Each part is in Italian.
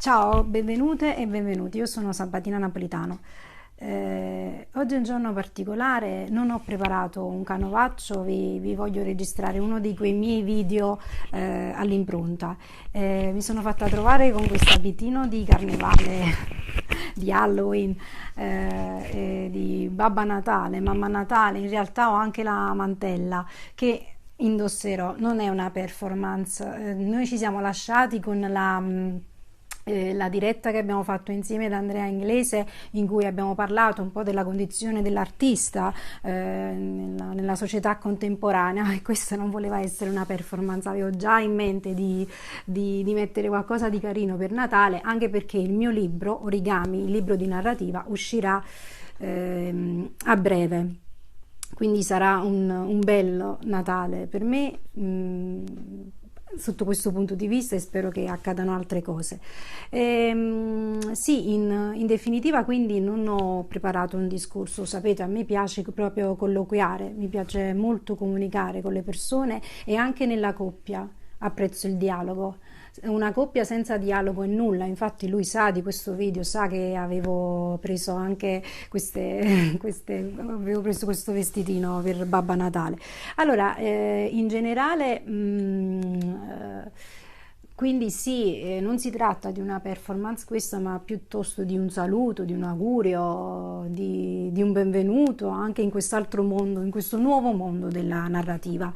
Ciao, benvenute e benvenuti, io sono Sabatina Napolitano. Oggi è un giorno particolare, non ho preparato un canovaccio, vi voglio registrare uno di quei miei video all'impronta. Mi sono fatta trovare con questo abitino di carnevale, di Halloween, di Babba Natale, Mamma Natale, in realtà ho anche la mantella che indosserò, non è una performance. Noi ci siamo lasciati con la diretta che abbiamo fatto insieme ad Andrea Inglese, in cui abbiamo parlato un po' della condizione dell'artista nella società contemporanea, e questa non voleva essere una performance, avevo già in mente di mettere qualcosa di carino per Natale, anche perché il mio libro Origami, il libro di narrativa, uscirà a breve. Quindi sarà un bello Natale per me, sotto questo punto di vista, e spero che accadano altre cose. Sì, in definitiva, quindi non ho preparato un discorso. Sapete, a me piace proprio colloquiare, mi piace molto comunicare con le persone, e anche nella coppia apprezzo il dialogo. Una coppia senza dialogo è nulla, infatti lui sa di questo video, sa che avevo preso anche avevo preso questo vestitino per Babbo Natale. Allora, in generale, quindi sì, non si tratta di una performance questa, ma piuttosto di un saluto, di un augurio, di un benvenuto anche in quest'altro mondo, in questo nuovo mondo della narrativa.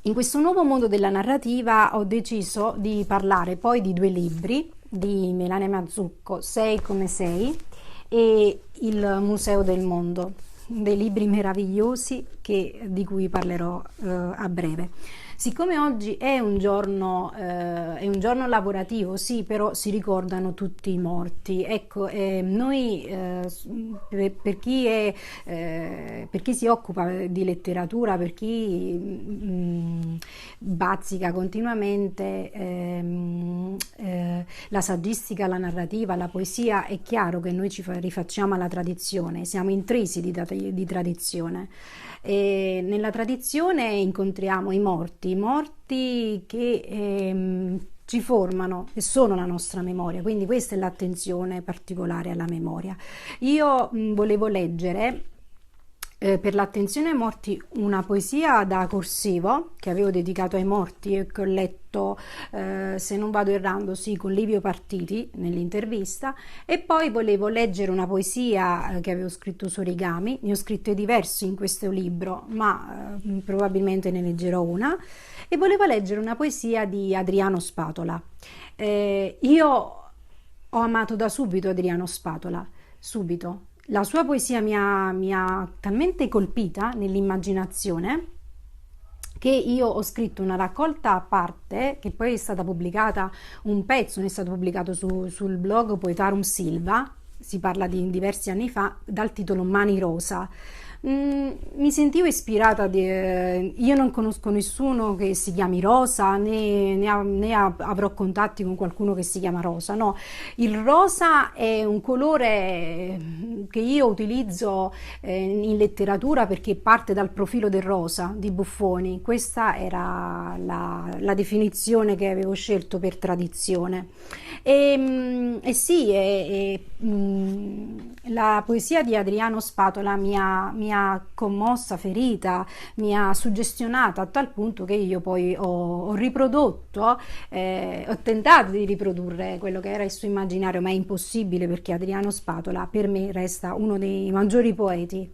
In questo nuovo mondo della narrativa ho deciso di parlare poi di due libri di Melania Mazzucco, Sei come sei e Il Museo del Mondo, dei libri meravigliosi di cui parlerò a breve. Siccome oggi è un giorno lavorativo, sì, però si ricordano tutti i morti. Ecco, noi per chi si occupa di letteratura, per chi bazzica continuamente la saggistica, la narrativa, la poesia, è chiaro che noi ci rifacciamo alla tradizione, siamo intrisi di tradizione. E nella tradizione incontriamo i morti che ci formano e sono la nostra memoria, quindi questa è l'attenzione particolare alla memoria. Io volevo leggere per l'attenzione ai morti una poesia da corsivo che avevo dedicato ai morti e che ho letto, se non vado errando, sì, con Livio Partiti nell'intervista, e poi volevo leggere una poesia che avevo scritto su Origami. Ne ho scritte diverse in questo libro, ma probabilmente ne leggerò una, e volevo leggere una poesia di Adriano Spatola. Io ho amato da subito Adriano Spatola, subito. La sua poesia mi ha talmente colpita nell'immaginazione che io ho scritto una raccolta a parte, che poi è stata pubblicata, un pezzo ne è stato pubblicato sul blog Poetarum Silva, si parla di diversi anni fa, dal titolo Mani Rosa. Mi sentivo ispirata, io non conosco nessuno che si chiami Rosa, né avrò contatti con qualcuno che si chiama Rosa, no. Il rosa è un colore che io utilizzo in letteratura perché parte dal profilo del rosa di Buffoni. Questa era la definizione che avevo scelto per tradizione. E sì, la poesia di Adriano Spatola mi ha commossa, ferita, mi ha suggestionata a tal punto che io poi ho riprodotto, ho tentato di riprodurre quello che era il suo immaginario, ma è impossibile perché Adriano Spatola per me resta uno dei maggiori poeti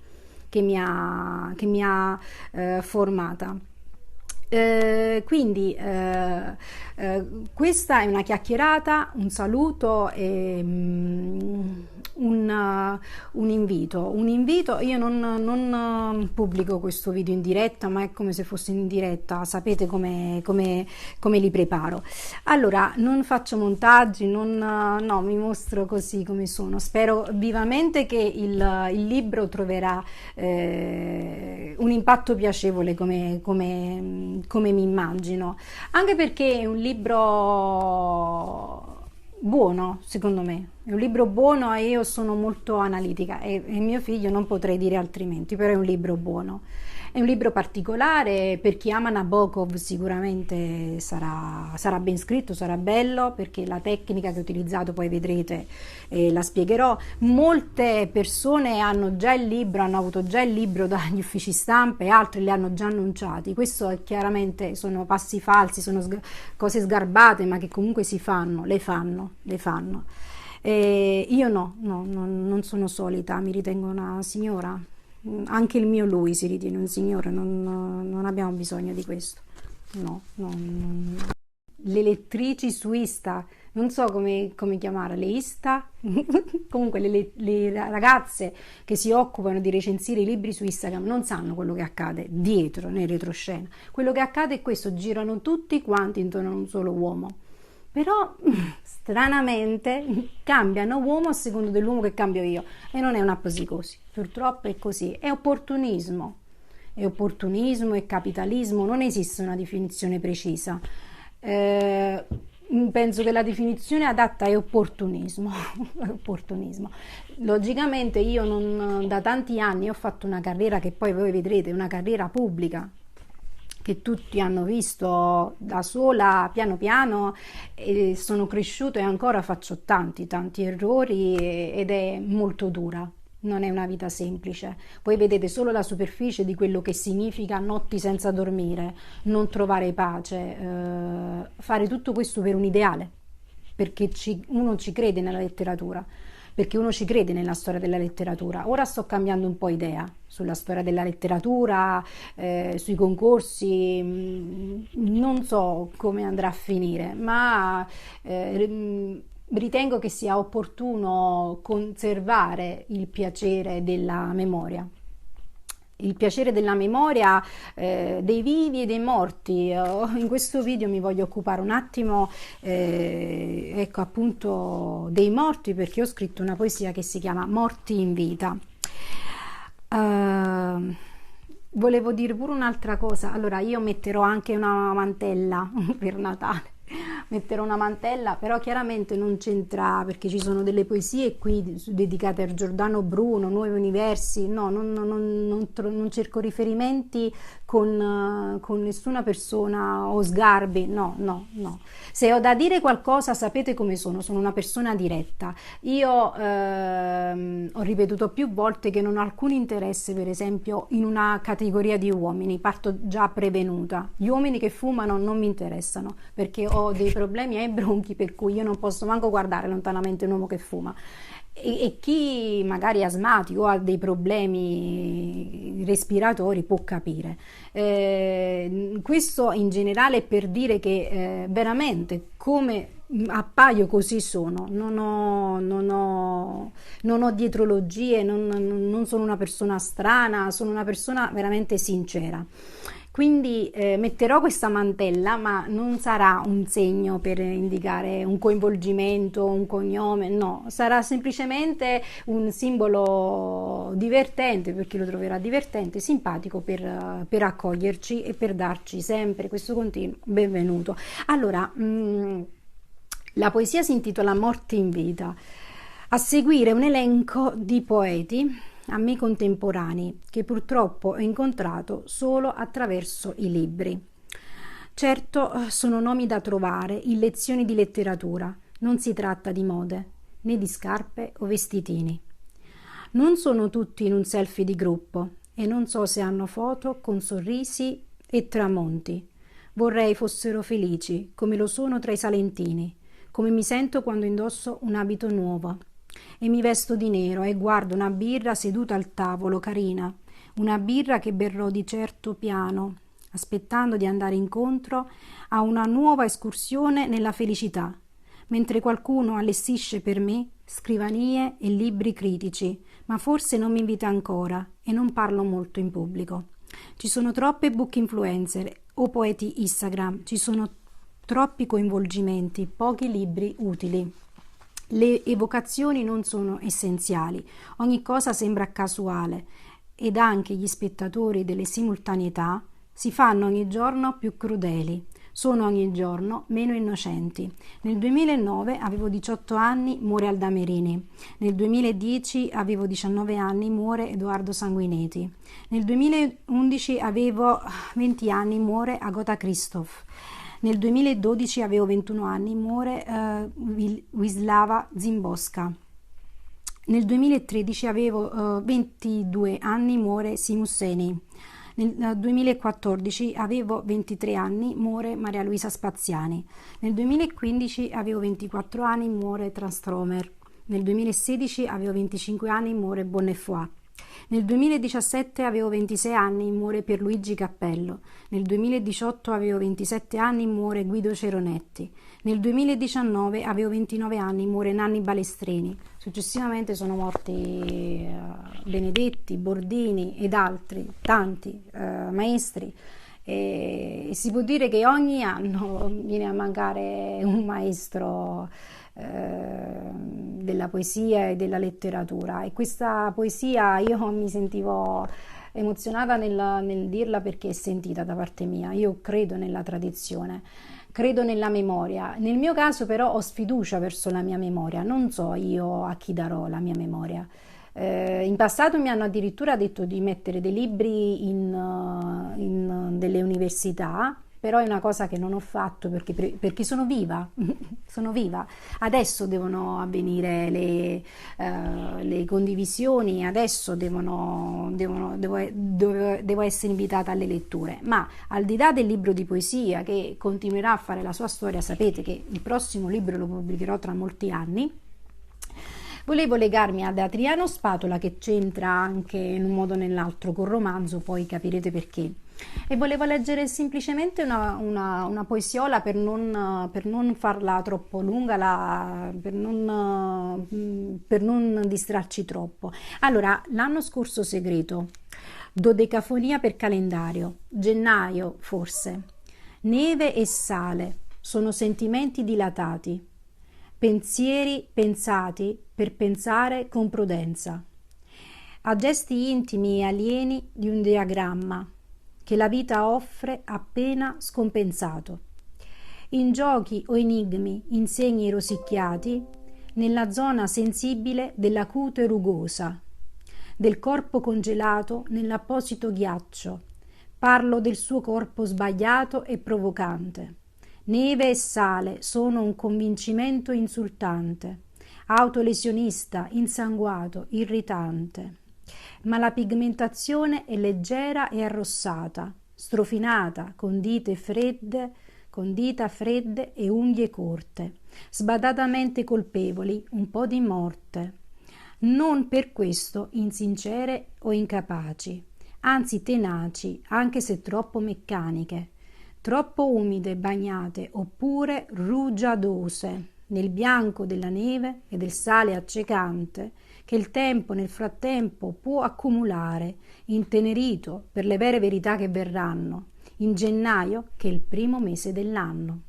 che mi ha formata. Quindi questa è una chiacchierata, un saluto e un invito. Io non pubblico questo video in diretta, ma è come se fosse in diretta, sapete come li preparo. Allora, non faccio montaggi, no, mi mostro così come sono. Spero vivamente che il libro troverà un impatto piacevole come mi immagino, anche perché è un libro buono, secondo me è un libro buono, e io sono molto analitica e mio figlio non potrei dire altrimenti, però è un libro buono. È un libro particolare, per chi ama Nabokov sicuramente sarà ben scritto, sarà bello, perché la tecnica che ho utilizzato poi vedrete, la spiegherò. Molte persone hanno già il libro, hanno avuto già il libro dagli uffici stampa e altri li hanno già annunciati. Questo è chiaramente, sono passi falsi, sono cose sgarbate, ma che comunque si fanno, le fanno, le fanno. Io non sono solita, mi ritengo una signora. Anche il mio lui si ritiene un signore, non abbiamo bisogno di questo. No, no, le elettrici su Insta, non so come chiamare, le Insta? Comunque le ragazze che si occupano di recensire i libri su Instagram non sanno quello che accade dietro, nel retroscena. Quello che accade è questo, girano tutti quanti intorno a un solo uomo. Però stranamente cambiano uomo a seconda dell'uomo che cambio io, e non è una così, purtroppo è così, è opportunismo, è capitalismo, non esiste una definizione precisa. Penso che la definizione adatta è opportunismo. Opportunismo. Logicamente io da tanti anni ho fatto una carriera che poi voi vedrete, una carriera pubblica, che tutti hanno visto da sola, piano piano, e sono cresciuta e ancora faccio tanti errori, ed è molto dura. Non è una vita semplice. Voi vedete solo la superficie di quello che significa notti senza dormire, non trovare pace, fare tutto questo per un ideale, perché uno ci crede nella letteratura, perché uno ci crede nella storia della letteratura. Ora sto cambiando un po' idea sulla storia della letteratura, sui concorsi, non so come andrà a finire, ma ritengo che sia opportuno conservare il piacere della memoria. Il piacere della memoria, dei vivi e dei morti. In questo video mi voglio occupare un attimo, ecco, appunto, dei morti, perché ho scritto una poesia che si chiama Morti in vita. Volevo dire pure un'altra cosa. Allora, io metterò anche una mantella per Natale. Metterò una mantella, però chiaramente non c'entra, perché ci sono delle poesie qui dedicate a Giordano Bruno, Nuovi Universi. No, non cerco riferimenti con nessuna persona o sgarbi. No. Se ho da dire qualcosa, sapete come sono una persona diretta. Io ho ripetuto più volte che non ho alcun interesse, per esempio, in una categoria di uomini, parto già prevenuta. Gli uomini che fumano non mi interessano, perché ho dei problemi ai bronchi, per cui io non posso manco guardare lontanamente un uomo che fuma. E chi magari è asmatico o ha dei problemi respiratori può capire. Questo in generale per dire che veramente come appaio così sono, non ho dietrologie, non sono una persona strana, sono una persona veramente sincera. Quindi metterò questa mantella, ma non sarà un segno per indicare un coinvolgimento, un cognome, no, sarà semplicemente un simbolo divertente, per chi lo troverà divertente, simpatico, per accoglierci e per darci sempre questo continuo benvenuto. Allora, la poesia si intitola Morte in vita. A seguire un elenco di poeti a me contemporanei, che purtroppo ho incontrato solo attraverso i libri. Certo, sono nomi da trovare in lezioni di letteratura, non si tratta di mode, né di scarpe o vestitini. Non sono tutti in un selfie di gruppo e non so se hanno foto con sorrisi e tramonti. Vorrei fossero felici, come lo sono tra i salentini, come mi sento quando indosso un abito nuovo e mi vesto di nero e guardo una birra seduta al tavolo, carina, una birra che berrò di certo piano, aspettando di andare incontro a una nuova escursione nella felicità, mentre qualcuno allestisce per me scrivanie e libri critici, ma forse non mi invita ancora e non parlo molto in pubblico. Ci sono troppe book influencer o poeti Instagram, ci sono troppi coinvolgimenti, pochi libri utili. Le evocazioni non sono essenziali, ogni cosa sembra casuale ed anche gli spettatori delle simultaneità si fanno ogni giorno più crudeli. sono ogni giorno meno innocenti. Nel 2009 avevo 18 anni, muore Alda Merini. Nel 2010 avevo 19 anni, muore Edoardo Sanguineti. Nel 2011 avevo 20 anni, muore Agota Christoph. Nel 2012 avevo 21 anni, muore Wisława Szymborska. Nel 2013 avevo 22 anni, muore Seamus Heaney. Nel 2014 avevo 23 anni, muore Maria Luisa Spaziani. Nel 2015 avevo 24 anni, muore Transtromer. Nel 2016 avevo 25 anni, muore Bonnefoy. Nel 2017 avevo 26 anni, muore Pierluigi Cappello. Nel 2018 avevo 27 anni, muore Guido Ceronetti. Nel 2019 avevo 29 anni, muore Nanni Balestrini. Successivamente sono morti Benedetti, Bordini ed altri, tanti maestri. E si può dire che ogni anno viene a mancare un maestro della poesia e della letteratura, e questa poesia io mi sentivo emozionata nel dirla perché è sentita da parte mia. Io credo nella tradizione, credo nella memoria. Nel mio caso però ho sfiducia verso la mia memoria, non so io a chi darò la mia memoria. In passato mi hanno addirittura detto di mettere dei libri in delle università, però è una cosa che non ho fatto perché sono viva, sono viva. Adesso devono avvenire le condivisioni, adesso devo essere invitata alle letture. Ma al di là del libro di poesia che continuerà a fare la sua storia, sapete che il prossimo libro lo pubblicherò tra molti anni. Volevo legarmi ad Adriano Spatola, che c'entra anche in un modo o nell'altro col romanzo, poi capirete perché. E volevo leggere semplicemente una poesiola per non farla troppo lunga, per non distrarci troppo. Allora, l'anno scorso segreto, dodecafonia per calendario, gennaio forse, neve e sale, sono sentimenti dilatati, pensieri pensati per pensare con prudenza, a gesti intimi e alieni di un diagramma che la vita offre appena scompensato, in giochi o enigmi, in segni rosicchiati, nella zona sensibile della cute rugosa, del corpo congelato nell'apposito ghiaccio, parlo del suo corpo sbagliato e provocante. Neve e sale sono un convincimento insultante, autolesionista, insanguato, irritante. Ma la pigmentazione è leggera e arrossata, strofinata, con dita fredde e unghie corte, sbadatamente colpevoli, un po' di morte. Non per questo insincere o incapaci, anzi tenaci, anche se troppo meccaniche, troppo umide, bagnate, oppure rugiadose, nel bianco della neve e del sale accecante che il tempo nel frattempo può accumulare, intenerito per le vere verità che verranno, in gennaio, che è il primo mese dell'anno.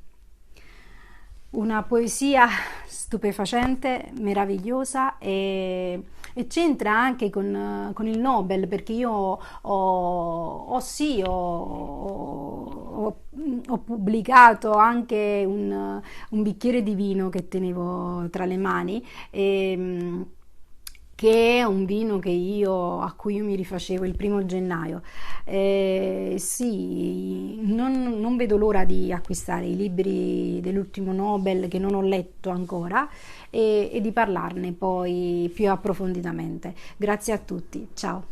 Una poesia stupefacente, meravigliosa, e c'entra anche con il Nobel, perché io ho pubblicato anche un bicchiere di vino che tenevo tra le mani, che è un vino a cui io mi rifacevo il 1° gennaio. Sì, non vedo l'ora di acquistare i libri dell'ultimo Nobel che non ho letto ancora e di parlarne poi più approfonditamente. Grazie a tutti, ciao.